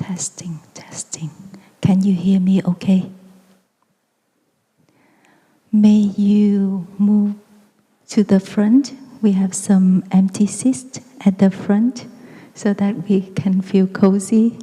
Testing, testing. Can you hear me okay? May you move to the front. We have some empty seats at the front so that we can feel cozy.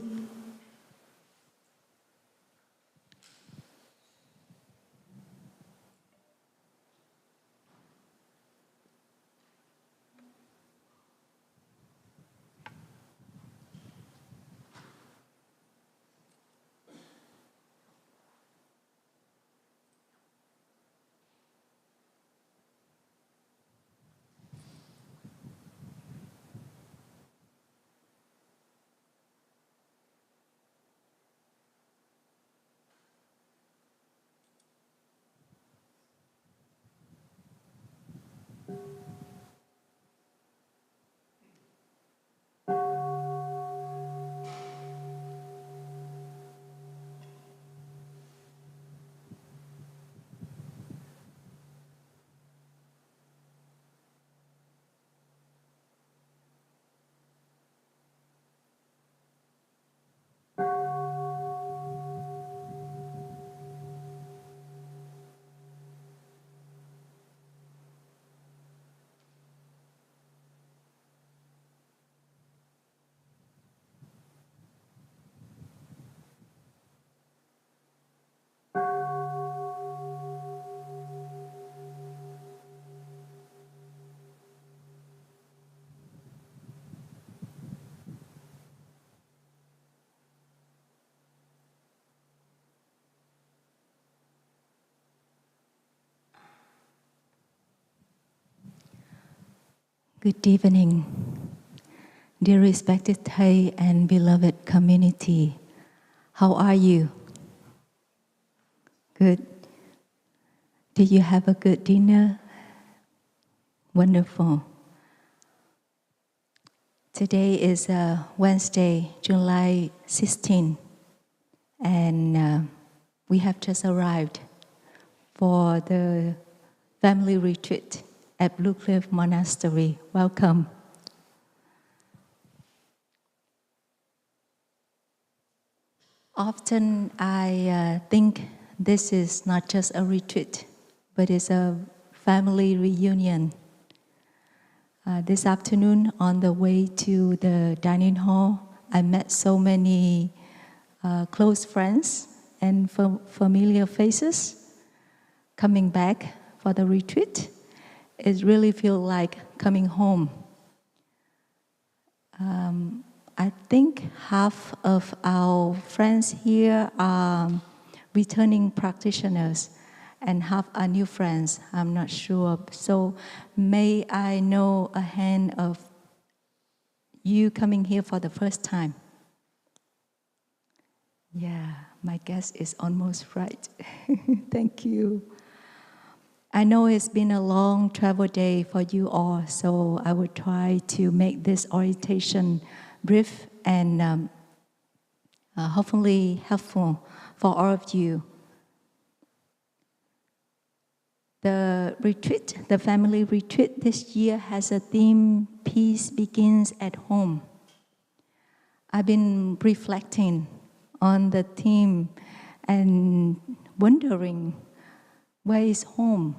Good evening, dear respected Thai and beloved community. How are you? Good. Did you have a good dinner? Wonderful. Today is Wednesday, July 16, and we have just arrived for the family retreat at Blue Cliff Monastery. Welcome. Often I think this is not just a retreat, but it's a family reunion. This afternoon on the way to the dining hall, I met so many close friends and familiar faces coming back for the retreat. It really feels like coming home. I think half of our friends here are returning practitioners and half are new friends. I'm not sure. So may I know a hand of you coming here for the first time? Yeah, my guess is almost right. Thank you. I know it's been a long travel day for you all, so I will try to make this orientation brief and hopefully helpful for all of you. The retreat, the family retreat this year has a theme, Peace Begins at Home. I've been reflecting on the theme and wondering, where is home?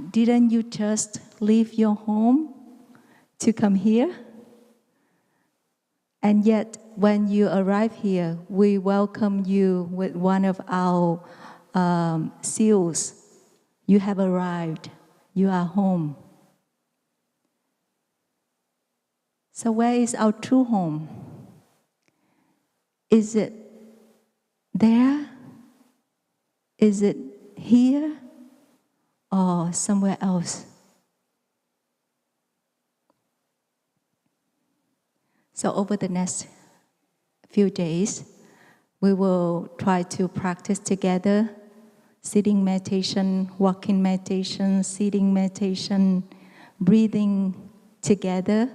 Didn't you just leave your home to come here? And yet, when you arrive here, we welcome you with one of our seals. You have arrived. You are home. So where is our true home? Is it there? Is it here? Or somewhere else? So over the next few days, we will try to practice together sitting meditation, walking meditation, sitting meditation, breathing together.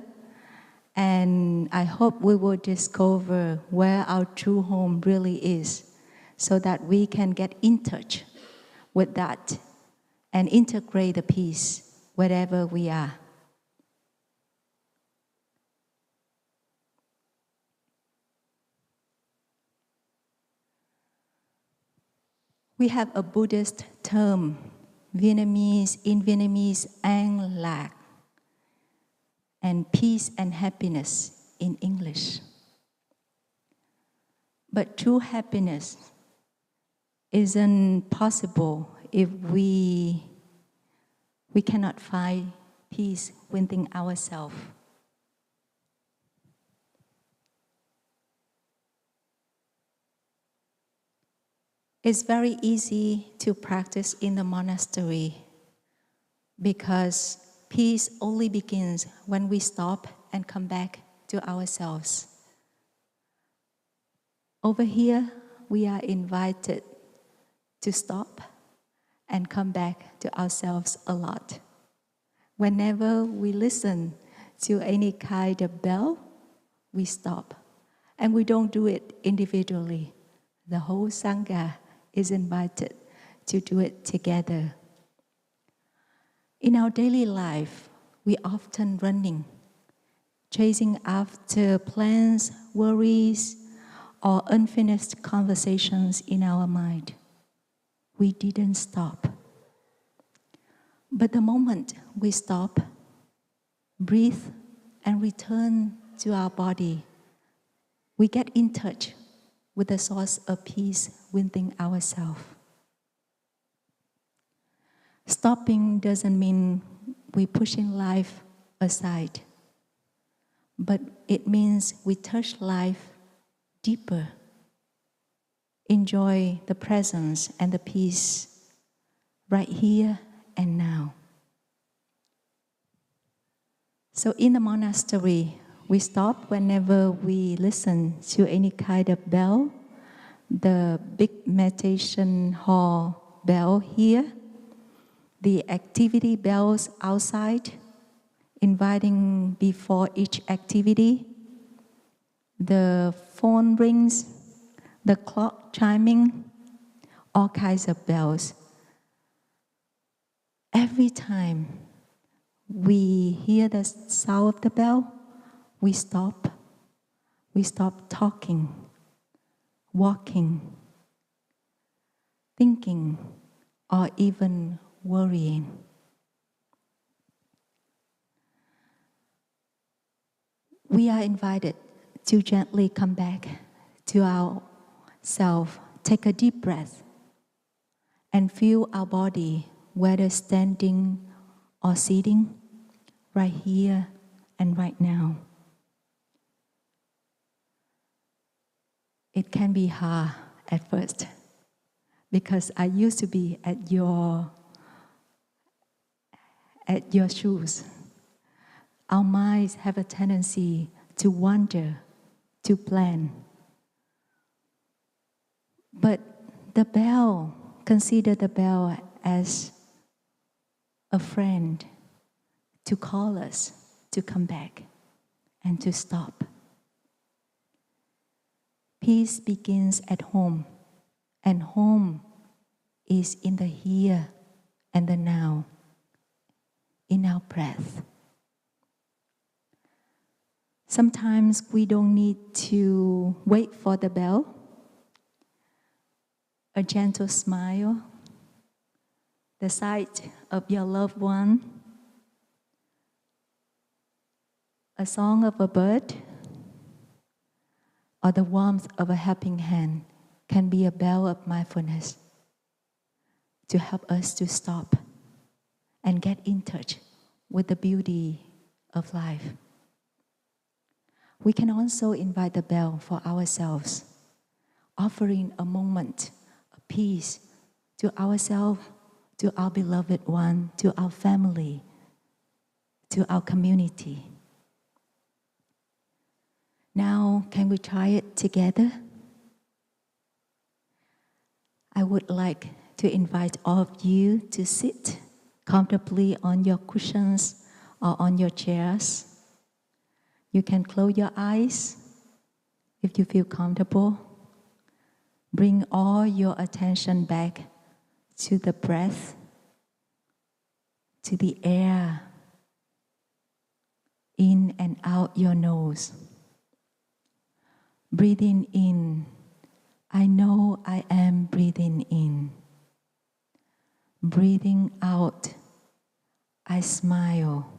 And I hope we will discover where our true home really is so that we can get in touch with that and integrate the peace wherever we are. We have a Buddhist term, in Vietnamese, an lạc, and peace and happiness in English. But true happiness isn't possible if we cannot find peace within ourselves. It's very easy to practice in the monastery because peace only begins when we stop and come back to ourselves. Over here, we are invited to stop and come back to ourselves a lot. Whenever we listen to any kind of bell, we stop. And we don't do it individually. The whole Sangha is invited to do it together. In our daily life, we often running, chasing after plans, worries, or unfinished conversations in our mind. We didn't stop. But the moment we stop, breathe, and return to our body, we get in touch with the source of peace within ourselves. Stopping doesn't mean we're pushing life aside, but it means we touch life deeper, enjoy the presence and the peace right here and now. So in the monastery, we stop whenever we listen to any kind of bell, the big meditation hall bell here, the activity bells outside, inviting before each activity, the phone rings, the clock chiming, all kinds of bells. Every time we hear the sound of the bell, we stop. We stop talking, walking, thinking, or even worrying. We are invited to gently come back to ourselves, take a deep breath, and feel our body, whether standing or sitting, right here and right now. It can be hard at first because I used to be at your shoes. Our minds have a tendency to wander, to plan. But the bell, consider the bell as a friend to call us to come back and to stop. Peace begins at home, and home is in the here and the now, in our breath. Sometimes we don't need to wait for the bell. A gentle smile, the sight of your loved one, a song of a bird, or the warmth of a helping hand can be a bell of mindfulness to help us to stop and get in touch with the beauty of life. We can also invite the bell for ourselves, offering a moment of peace to ourselves, to our beloved one, to our family, to our community. Now, can we try it together? I would like to invite all of you to sit comfortably on your cushions or on your chairs. You can close your eyes if you feel comfortable. Bring all your attention back to the breath, to the air, in and out your nose. Breathing in, I know I am breathing in. Breathing out, I smile.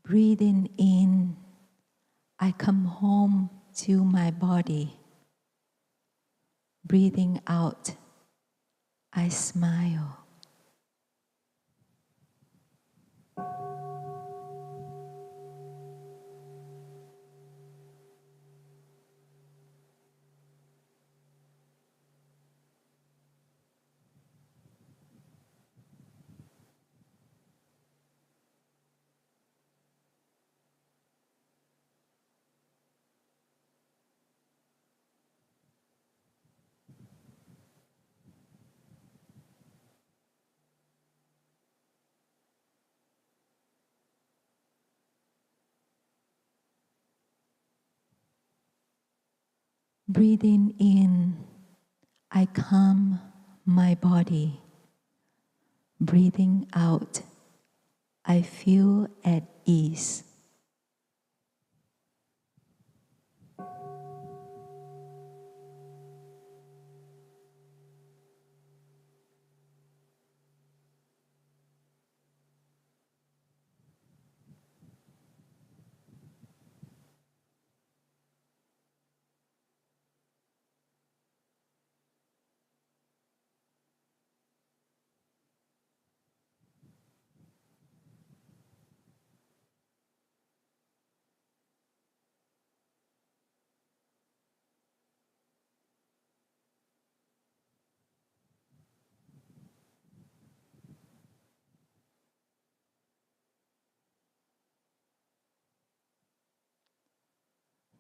Breathing in, I come home to my body. Breathing out, I smile. Breathing in, I calm my body. Breathing out, I feel at ease.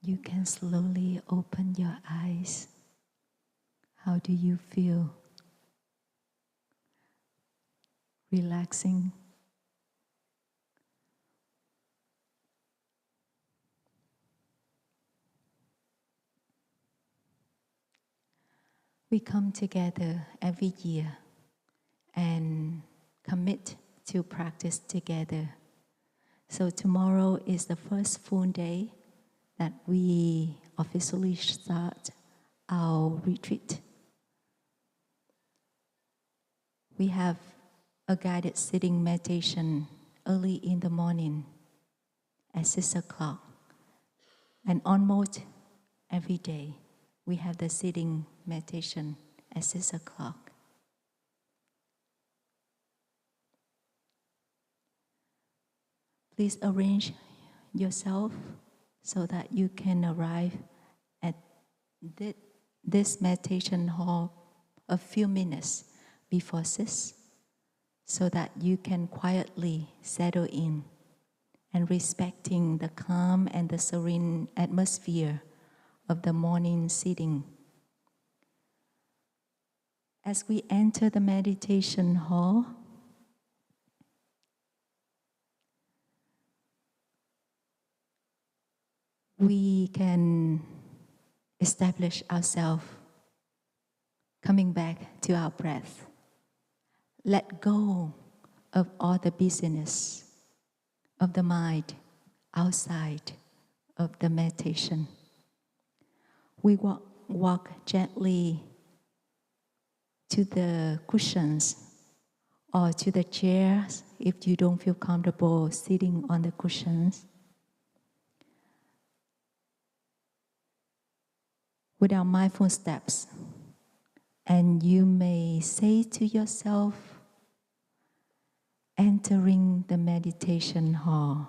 You can slowly open your eyes. How do you feel? Relaxing? We come together every year and commit to practice together. So tomorrow is the first full day that we officially start our retreat. We have a guided sitting meditation early in the morning at 6 o'clock. And almost every day, we have the sitting meditation at 6 o'clock. Please arrange yourself so that you can arrive at this meditation hall a few minutes before 6, so that you can quietly settle in and respecting the calm and the serene atmosphere of the morning sitting. As we enter the meditation hall, we can establish ourselves coming back to our breath. Let go of all the busyness of the mind outside of the meditation. We walk gently to the cushions or to the chairs if you don't feel comfortable sitting on the cushions. With our mindful steps, and you may say to yourself, entering the meditation hall,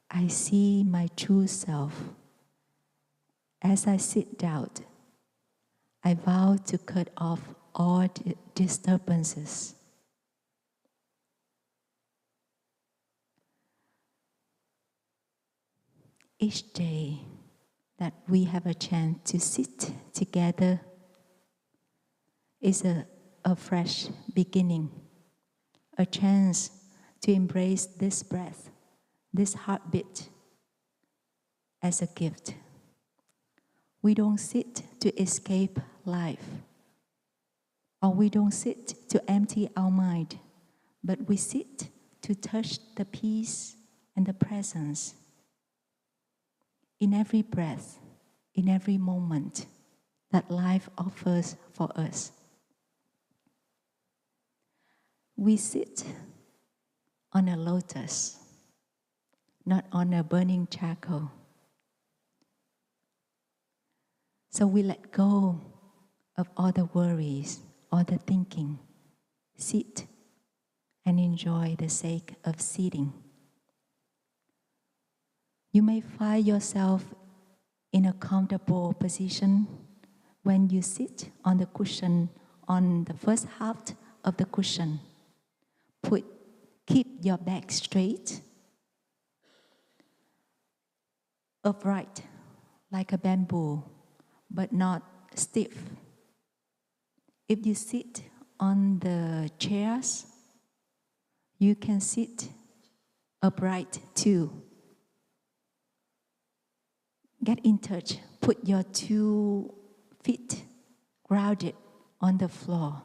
I see my true self. As I sit down, I vow to cut off all disturbances. Each day, that we have a chance to sit together is a fresh beginning, a chance to embrace this breath, this heartbeat as a gift. We don't sit to escape life, or we don't sit to empty our mind, but we sit to touch the peace and the presence in every breath, in every moment that life offers for us. We sit on a lotus, not on a burning charcoal. So we let go of all the worries, all the thinking. Sit and enjoy the sake of sitting. You may find yourself in a comfortable position when you sit on the cushion, on the first half of the cushion. Keep your back straight, upright like a bamboo, but not stiff. If you sit on the chairs, you can sit upright too. Get in touch. Put your 2 feet grounded on the floor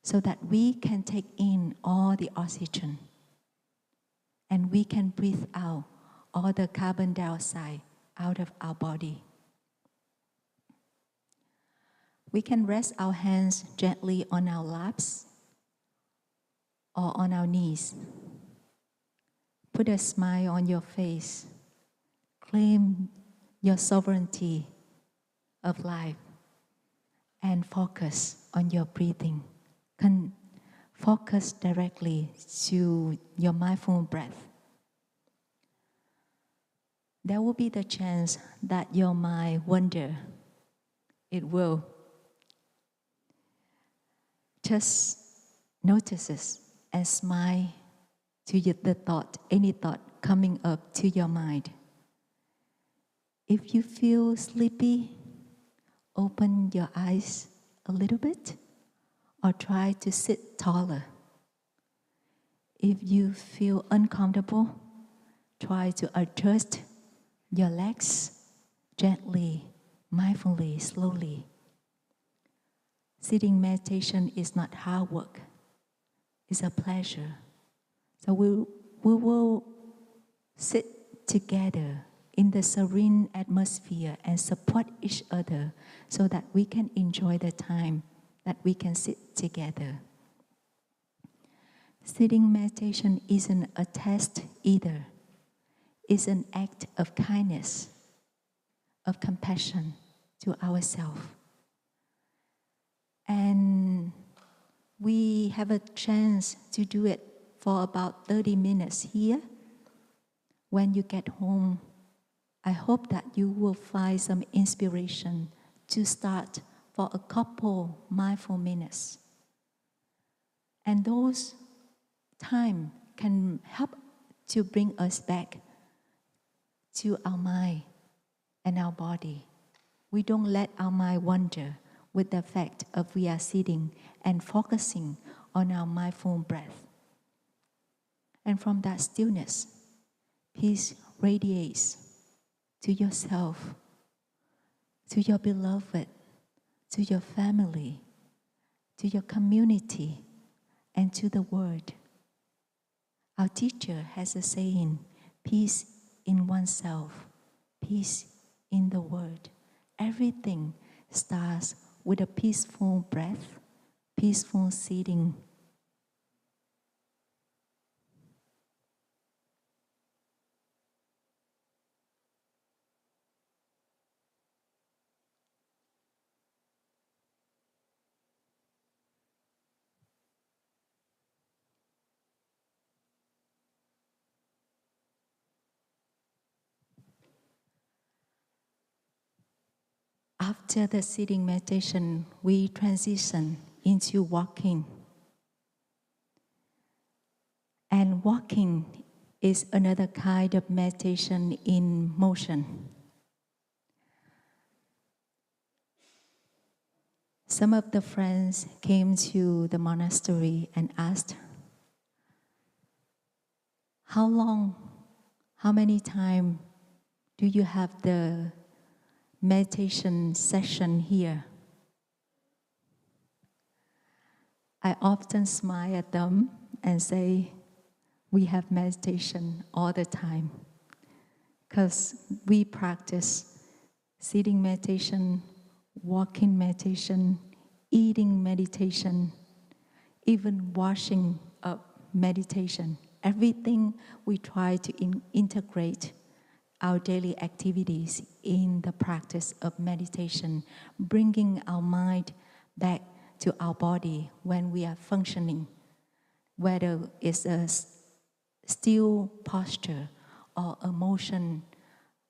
so that we can take in all the oxygen and we can breathe out all the carbon dioxide out of our body. We can rest our hands gently on our laps or on our knees. Put a smile on your face. Claim your sovereignty of life and focus on your breathing. Focus directly to your mindful breath. There will be the chance that your mind wander. It will. Just notice it and smile to the thought, any thought coming up to your mind. If you feel sleepy, open your eyes a little bit or try to sit taller. If you feel uncomfortable, try to adjust your legs gently, mindfully, slowly. Sitting meditation is not hard work. It's a pleasure. So we will sit together in the serene atmosphere and support each other so that we can enjoy the time that we can sit together. Sitting meditation isn't a test either. It's an act of kindness, of compassion to ourselves. And we have a chance to do it for about 30 minutes here. When you get home, I hope that you will find some inspiration to start for a couple mindful minutes. And those time can help to bring us back to our mind and our body. We don't let our mind wander with the fact of we are sitting and focusing on our mindful breath. And from that stillness, peace radiates to yourself, to your beloved, to your family, to your community, and to the world. Our teacher has a saying, peace in oneself, peace in the world. Everything starts with a peaceful breath, peaceful sitting. After the sitting meditation, we transition into walking. And walking is another kind of meditation in motion. Some of the friends came to the monastery and asked, how many times do you have the meditation session here? I often smile at them and say, we have meditation all the time, because we practice sitting meditation, walking meditation, eating meditation, even washing up meditation. Everything we try to integrate our daily activities in the practice of meditation, bringing our mind back to our body when we are functioning, whether it's a still posture or a motion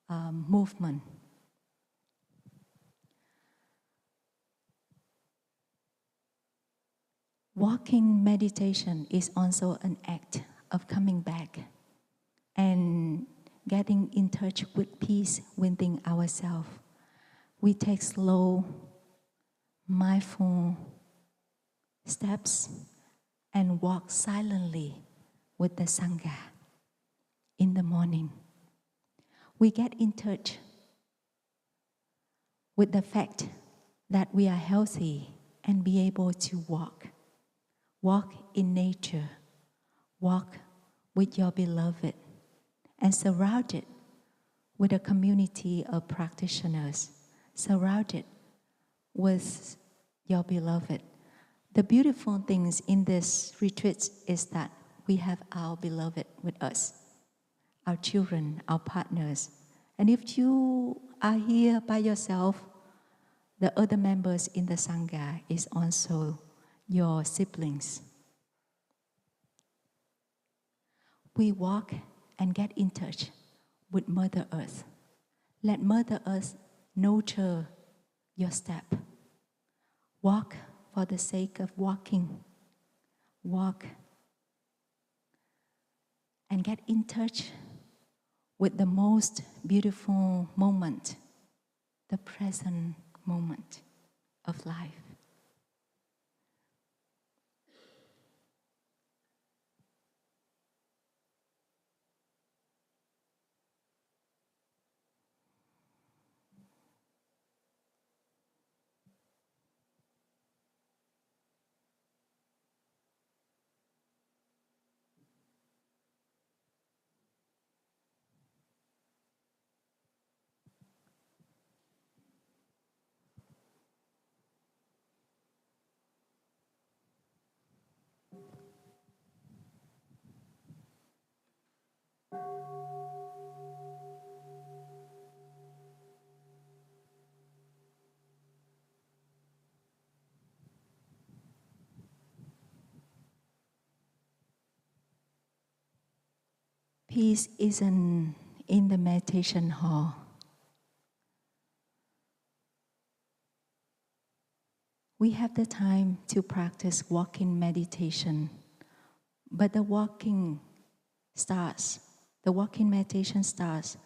movement. Walking meditation is also an act of coming back and getting in touch with peace within ourselves. We take slow, mindful steps and walk silently with the Sangha in the morning. We get in touch with the fact that we are healthy and be able to walk. Walk in nature. Walk with your beloved and surrounded with a community of practitioners, surrounded with your beloved. The beautiful things in this retreat is that we have our beloved with us, our children, our partners. And if you are here by yourself, the other members in the Sangha is also your siblings. We walk and get in touch with Mother Earth. Let Mother Earth nurture your step. Walk for the sake of walking. Walk and get in touch with the most beautiful moment, the present moment of life. Peace isn't in the meditation hall. We have the time to practice walking meditation, but the walking meditation starts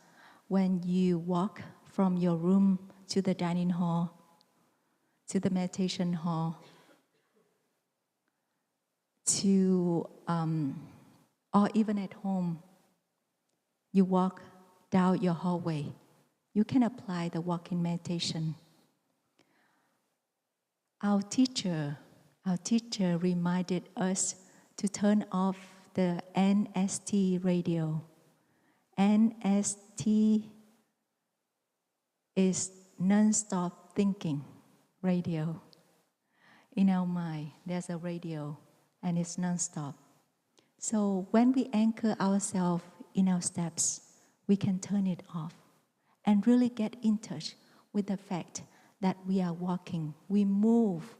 when you walk from your room to the dining hall, to the meditation hall, or even at home. You walk down your hallway. You can apply the walking meditation. Our teacher reminded us to turn off the NST radio. NST is non-stop thinking radio. In our mind, there's a radio and it's non-stop. So when we anchor ourselves in our steps, we can turn it off and really get in touch with the fact that we are walking. We move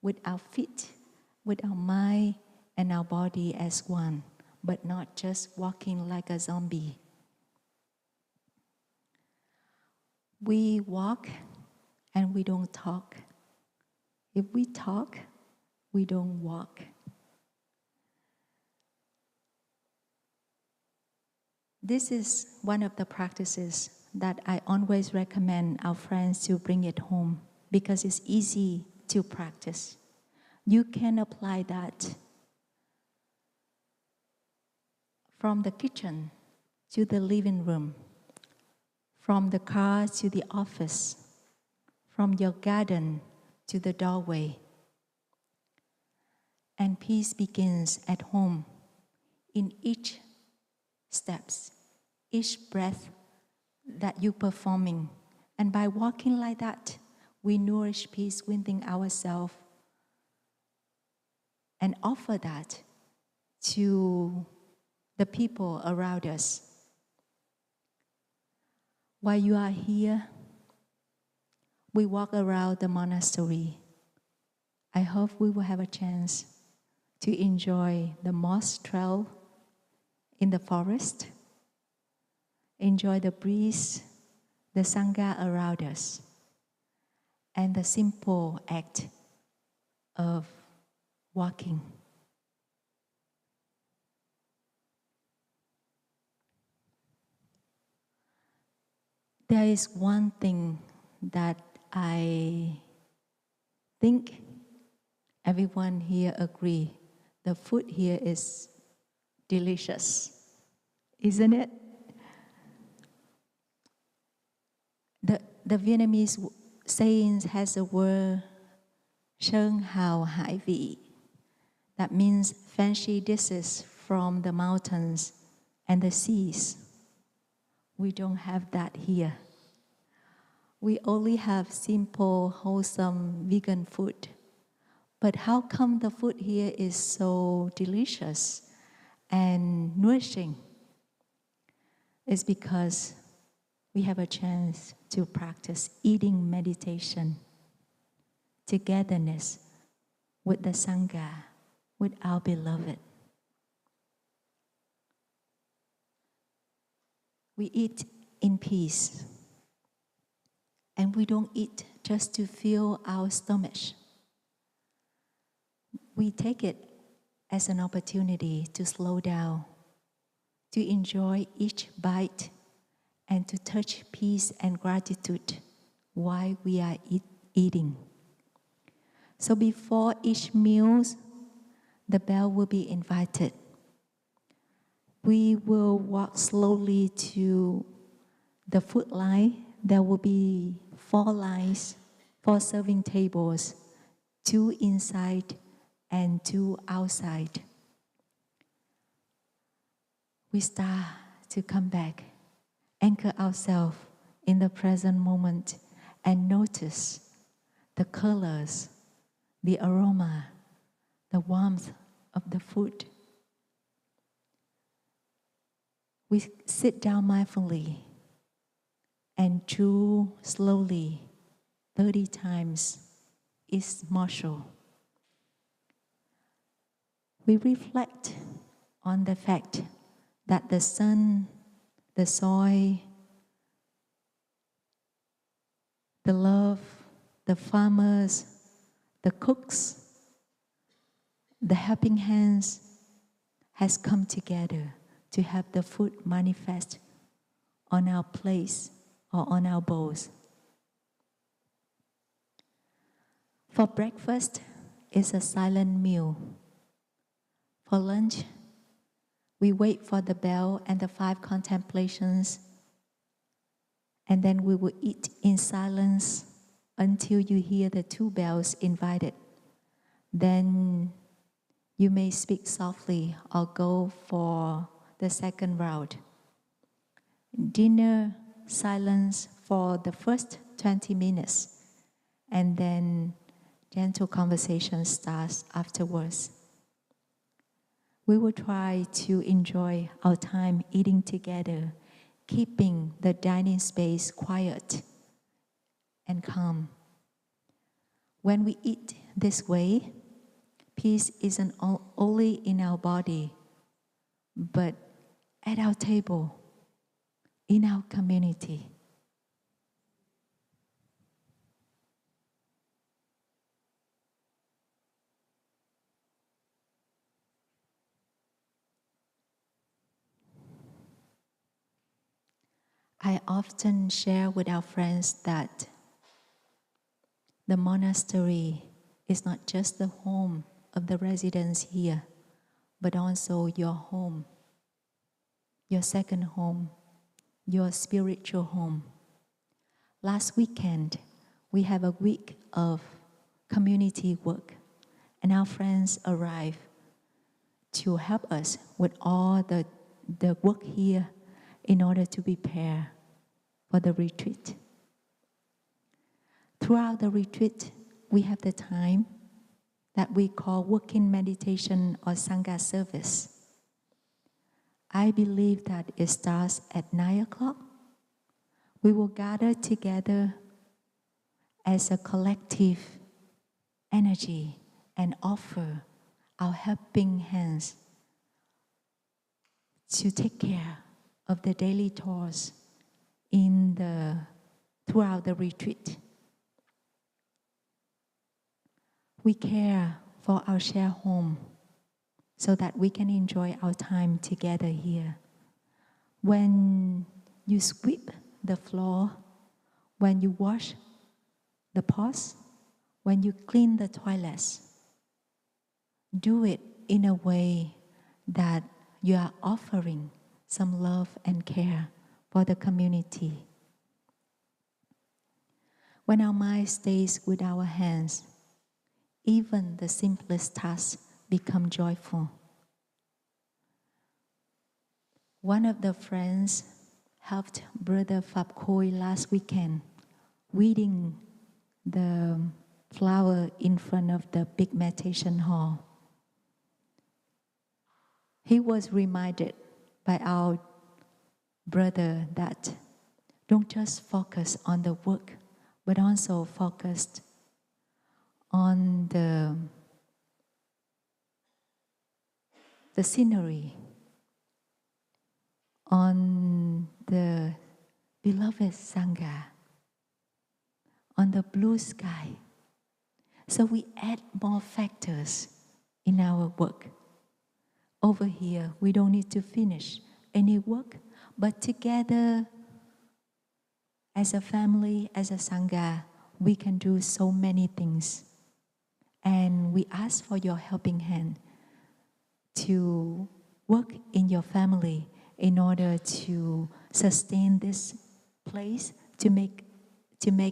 with our feet, with our mind and our body as one, but not just walking like a zombie. We walk and we don't talk. If we talk, we don't walk. This is one of the practices that I always recommend our friends to bring it home. because it's easy to practice. You can apply that from the kitchen to the living room, from the car to the office, from your garden to the doorway. And peace begins at home in each steps, each breath that you're performing. And by walking like that, we nourish peace within ourselves and offer that to the people around us. While you are here, we walk around the monastery. I hope we will have a chance to enjoy the moss trail in the forest, enjoy the breeze, the sangha around us, and the simple act of walking. There is one thing that I think everyone here agree. The food here is delicious, isn't it? The Vietnamese saying has a word, Sơn hào hải vị. That means fancy dishes from the mountains and the seas. We don't have that here. We only have simple, wholesome vegan food. But how come the food here is so delicious and nourishing? It's because we have a chance to practice eating meditation, togetherness with the Sangha, with our beloved. We eat in peace, and we don't eat just to fill our stomach. We take it as an opportunity to slow down, to enjoy each bite, and to touch peace and gratitude while we are eating. So before each meal, the bell will be invited. We will walk slowly to the food line. There will be 4 lines, 4 serving tables, 2 inside and 2 outside. We start to come back, anchor ourselves in the present moment and notice the colors, the aroma, the warmth of the food. We sit down mindfully and chew slowly 30 times each morsel. We reflect on the fact that the sun, the soil, the love, the farmers, the cooks, the helping hands has come together to have the food manifest on our plates or on our bowls. For breakfast, it's a silent meal. For lunch, we wait for the bell and the 5 contemplations, and then we will eat in silence until you hear the 2 bells invited. Then you may speak softly or go for the second round. Dinner, silence for the first 20 minutes, and then gentle conversation starts afterwards. We will try to enjoy our time eating together, keeping the dining space quiet and calm. When we eat this way, peace isn't only in our body, but at our table, in our community. I often share with our friends that The monastery is not just the home of the residents here, but also your home, your second home, your spiritual home. Last weekend, we have a week of community work, and our friends arrived to help us with all the work here in order to prepare for the retreat. Throughout the retreat, we have the time that we call working meditation or Sangha service. I believe that it starts at 9 o'clock. We will gather together as a collective energy and offer our helping hands to take care of the daily chores throughout the retreat. We care for our shared home so that we can enjoy our time together here. When you sweep the floor, when you wash the pots, when you clean the toilets, do it in a way that you are offering some love and care for the community. When our mind stays with our hands, even the simplest tasks become joyful. One of the friends helped Brother Phap Khoi last weekend weeding the flower in front of the big meditation hall. He was reminded by our brother that don't just focus on the work, but also focus on the scenery, on the beloved Sangha, on the blue sky. So we add more factors in our work. Over here, we don't need to finish any work, but together as a family, as a Sangha, we can do so many things. And we ask for your helping hand to work in your family in order to sustain this place, to make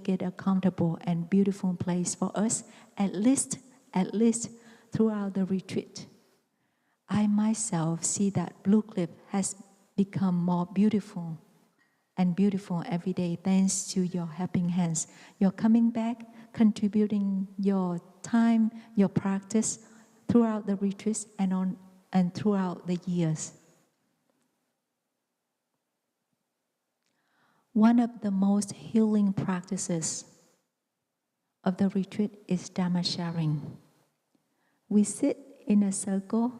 it a comfortable and beautiful place for us, at least throughout the retreat. I myself see that Blue Cliff has become more beautiful and beautiful every day thanks to your helping hands. You're coming back, contributing your time, your practice throughout the retreats and throughout the years. One of the most healing practices of the retreat is Dharma sharing. We sit in a circle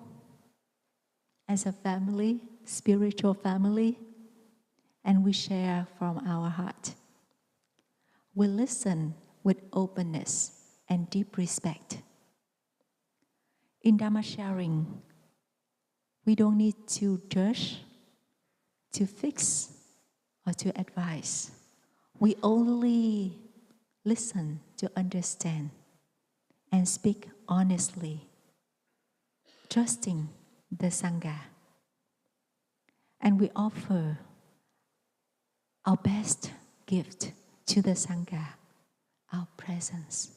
as a family, spiritual family, and we share from our heart. We listen with openness and deep respect. In Dharma sharing, we don't need to judge, to fix, or to advise. We only listen to understand and speak honestly, trusting the Sangha. And we offer our best gift to the Sangha, our presence.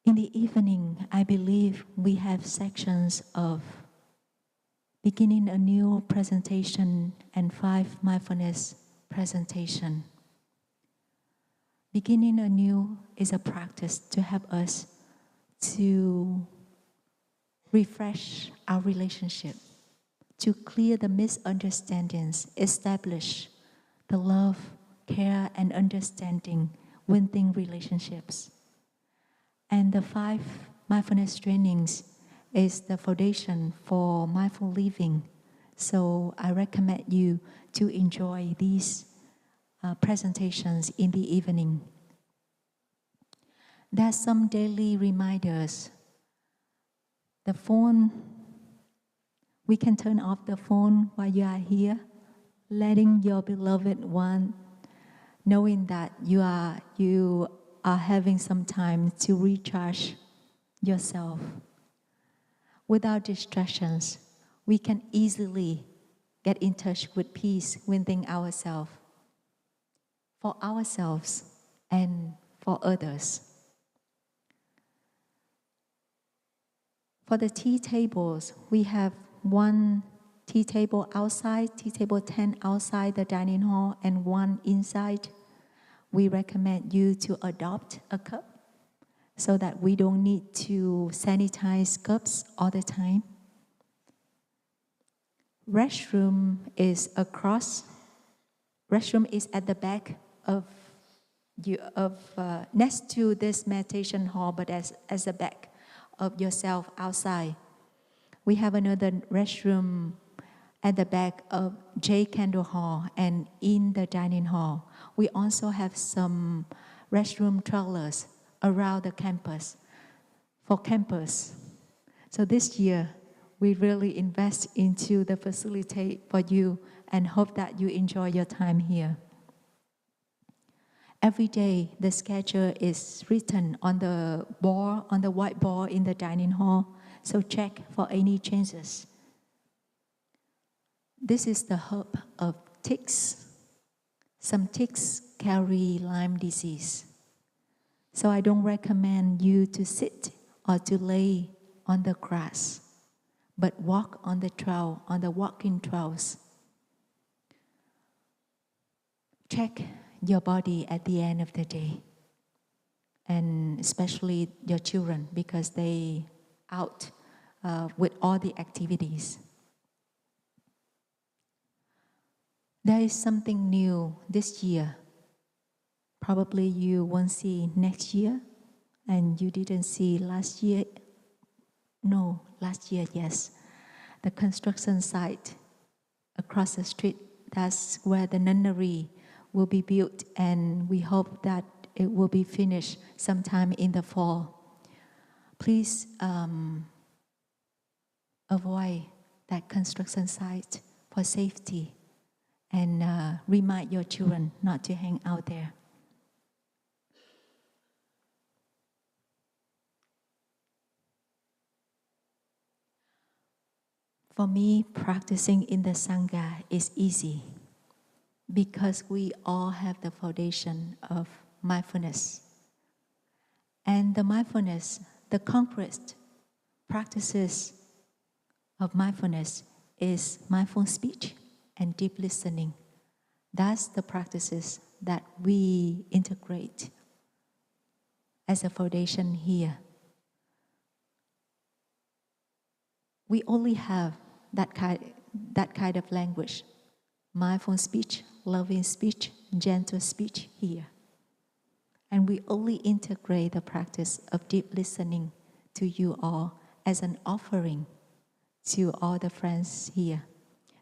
In the evening, I believe we have sections of beginning a new presentation and 5 mindfulness presentation. Beginning anew is a practice to help us to refresh our relationship, to clear the misunderstandings, establish the love, care, and understanding within relationships. And the 5 mindfulness trainings is the foundation for mindful living. So I recommend you to enjoy these presentations in the evening. There are some daily reminders. The phone, we can turn off the phone while you are here, letting your beloved one knowing that you are having some time to recharge yourself. Without distractions, we can easily get in touch with peace within ourselves, for ourselves and for others. For the tea tables, we have one tea table outside, tea table 10 outside the dining hall, and one inside. We recommend you to adopt a cup so that we don't need to sanitize cups all the time. Restroom is at the back of next to this meditation hall, but as the back of yourself outside. We have another restroom at the back of J Candle Hall and in the dining hall. We also have some restroom trailers around the campus for campus. So this year, we really invest into the facility for you and hope that you enjoy your time here. Every day, the schedule is written on the board, on the whiteboard in the dining hall, so check for any changes. This is the hub of ticks. Some ticks carry Lyme disease. So I don't recommend you to sit or to lay on the grass, but walk on the trail, on the walking trails. Check your body at the end of the day, and especially your children, because they out with all the activities. There is something new this year. Probably you won't see next year, and you didn't see last year. No, last year, yes. The construction site across the street, that's where the nunnery will be built, and we hope that it will be finished sometime in the fall. Please avoid that construction site for safety, and remind your children not to hang out there. For me, practicing in the Sangha is easy because we all have the foundation of mindfulness. And the mindfulness, the concrete practices of mindfulness is mindful speech and deep listening. That's the practices that we integrate as a foundation here. We only have that kind of language, mindful speech, loving speech, gentle speech here. And we only integrate the practice of deep listening to you all as an offering to all the friends here.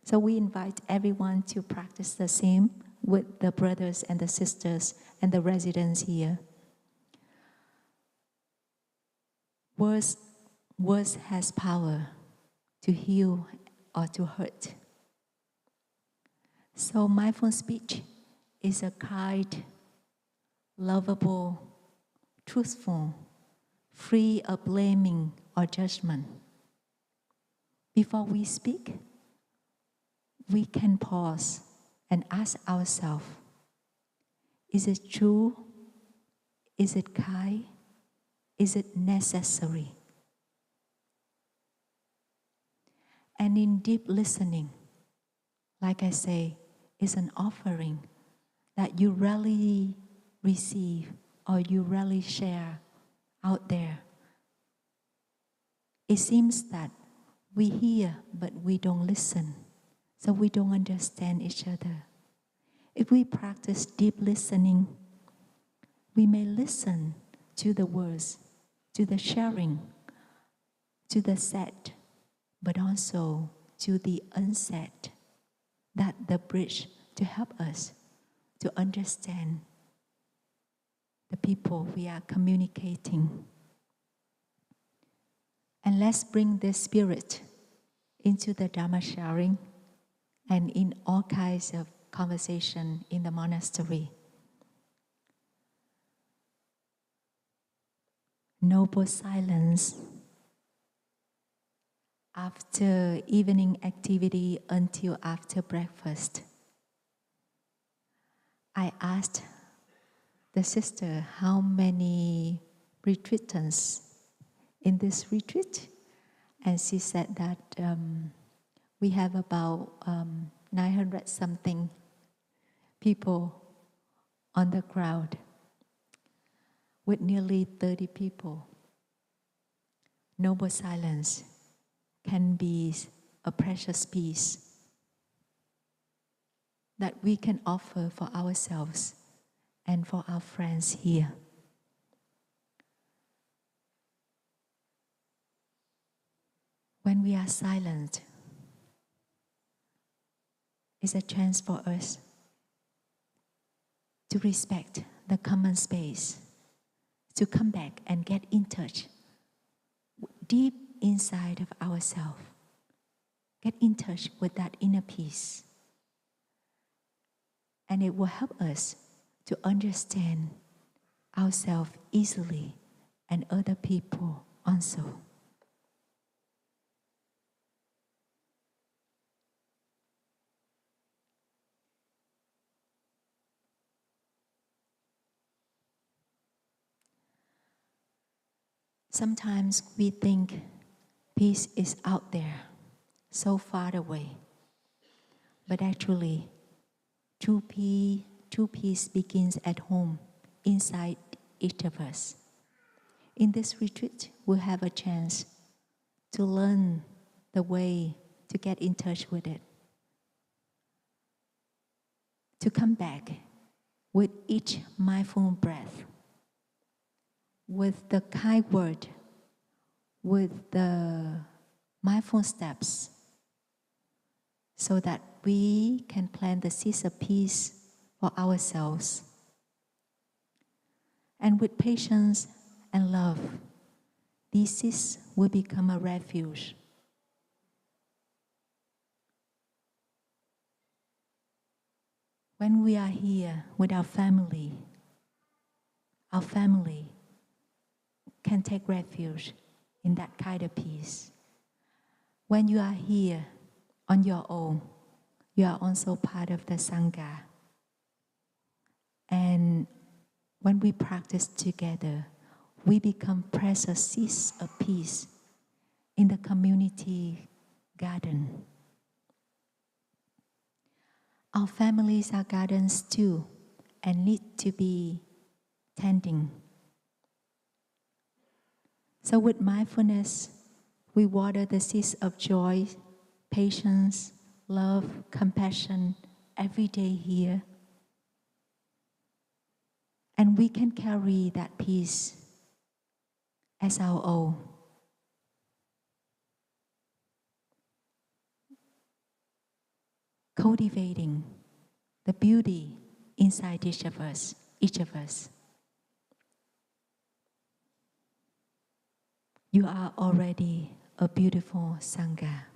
So we invite everyone to practice the same with the brothers and the sisters and the residents here. Words has power to heal or to hurt. So mindful speech is a kind, lovable, truthful, free of blaming or judgment. Before we speak, we can pause and ask ourselves, is it true? Is it kind? Is it necessary? And in deep listening, like I say, is an offering that you rarely receive or you rarely share out there. It seems that we hear, but we don't listen, so we don't understand each other. If we practice deep listening, we may listen to the words, to the sharing, to the said, but also to the unsaid. That the bridge to help us to understand the people we are communicating. And let's bring this spirit into the Dharma sharing and in all kinds of conversation in the monastery. noble silence after evening activity until after breakfast. I asked the sister how many retreatants in this retreat, and she said that we have about 900 something people on the ground with nearly 30 people. Noble silence can be a precious piece that we can offer for ourselves and for our friends here. When we are silent, it's a chance for us to respect the common space, to come back and get in touch deep inside of ourselves. Get in touch with that inner peace. And it will help us to understand ourselves easily and other people also. Sometimes we think peace is out there, so far away. But actually, true peace begins at home, inside each of us. In this retreat, we'll have a chance to learn the way to get in touch with it, to come back with each mindful breath, with the kind word, with the mindful steps, so that we can plant the seeds of peace for ourselves. And with patience and love, these seeds will become a refuge. When we are here with our family can take refuge in that kind of peace. When you are here on your own, you are also part of the Sangha. And when we practice together, we become precious seeds of peace in the community garden. Our families are gardens too and need to be tending. So with mindfulness, we water the seeds of joy, patience, love, compassion every day here. And we can carry that peace as our own. Cultivating the beauty inside each of us. You are already a beautiful Sangha.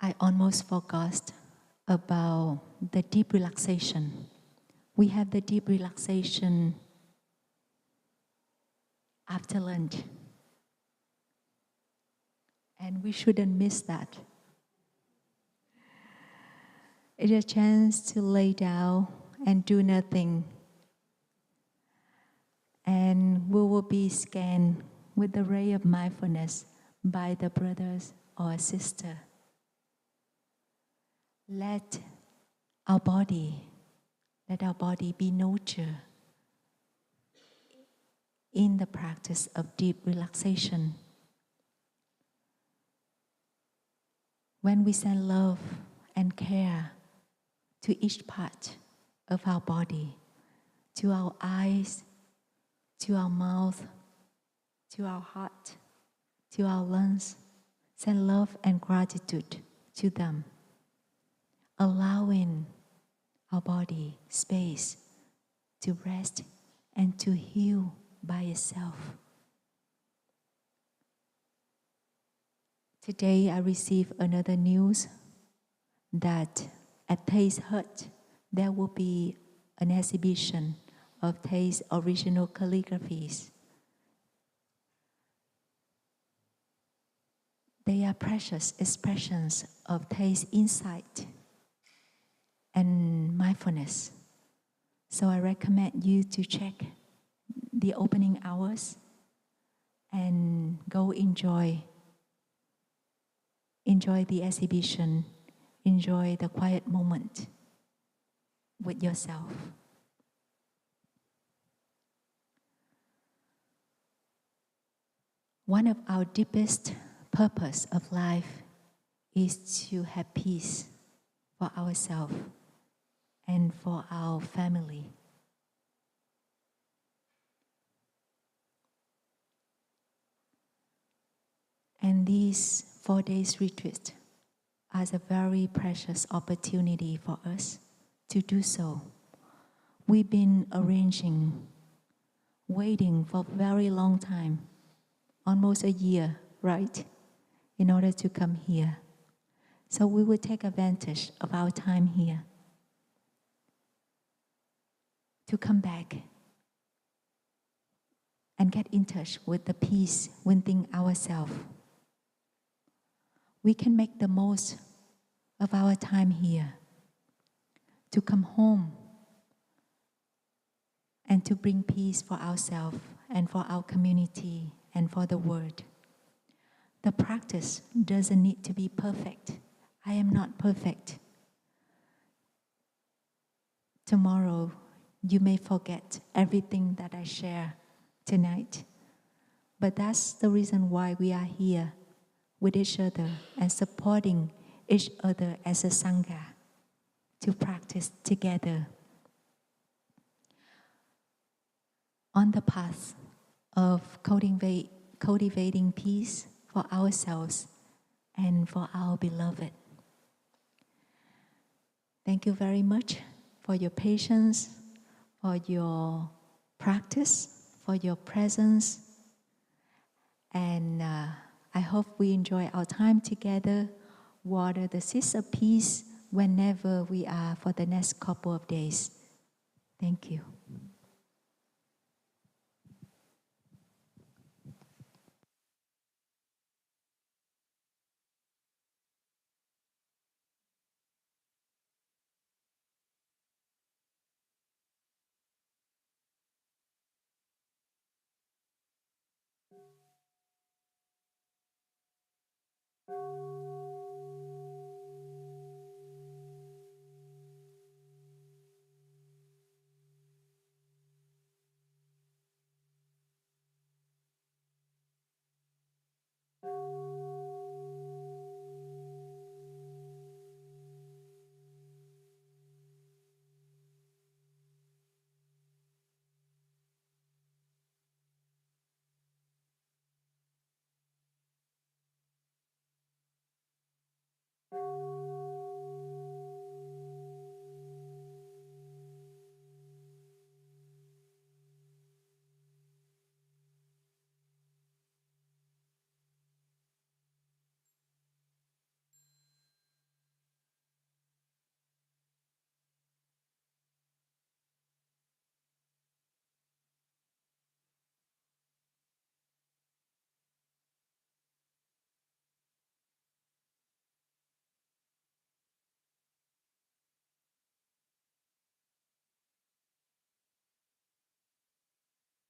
I almost forgot about the deep relaxation. We have the deep relaxation after lunch. And we shouldn't miss that. It's a chance to lay down and do nothing. And we will be scanned with the ray of mindfulness by the brothers or sister. Let our body be nurtured in the practice of deep relaxation. When we send love and care to each part of our body, to our eyes, to our mouth, to our heart, to our lungs, send love and gratitude to them, allowing our body space to rest and to heal by itself. Today I received another news that at Taste Hut, there will be an exhibition of Taste's original calligraphies. They are precious expressions of Taste's insight and mindfulness. So I recommend you to check the opening hours and go enjoy the exhibition, enjoy the quiet moment with yourself. One of our deepest purpose of life is to have peace for ourselves and for our family. And these 4 days retreat are a very precious opportunity for us to do so. We've been arranging, waiting for a very long time, almost a year, right, in order to come here. So we will take advantage of our time here to come back and get in touch with the peace within ourselves. We can make the most of our time here to come home and to bring peace for ourselves and for our community and for the world. The practice doesn't need to be perfect. I am not perfect. Tomorrow, you may forget everything that I share tonight. But that's the reason why we are here with each other and supporting each other as a Sangha to practice together on the path of cultivating peace for ourselves and for our beloved. Thank you very much for your patience, for your practice, for your presence, and I hope we enjoy our time together, water the seeds of peace whenever we are for the next couple of days. Thank you.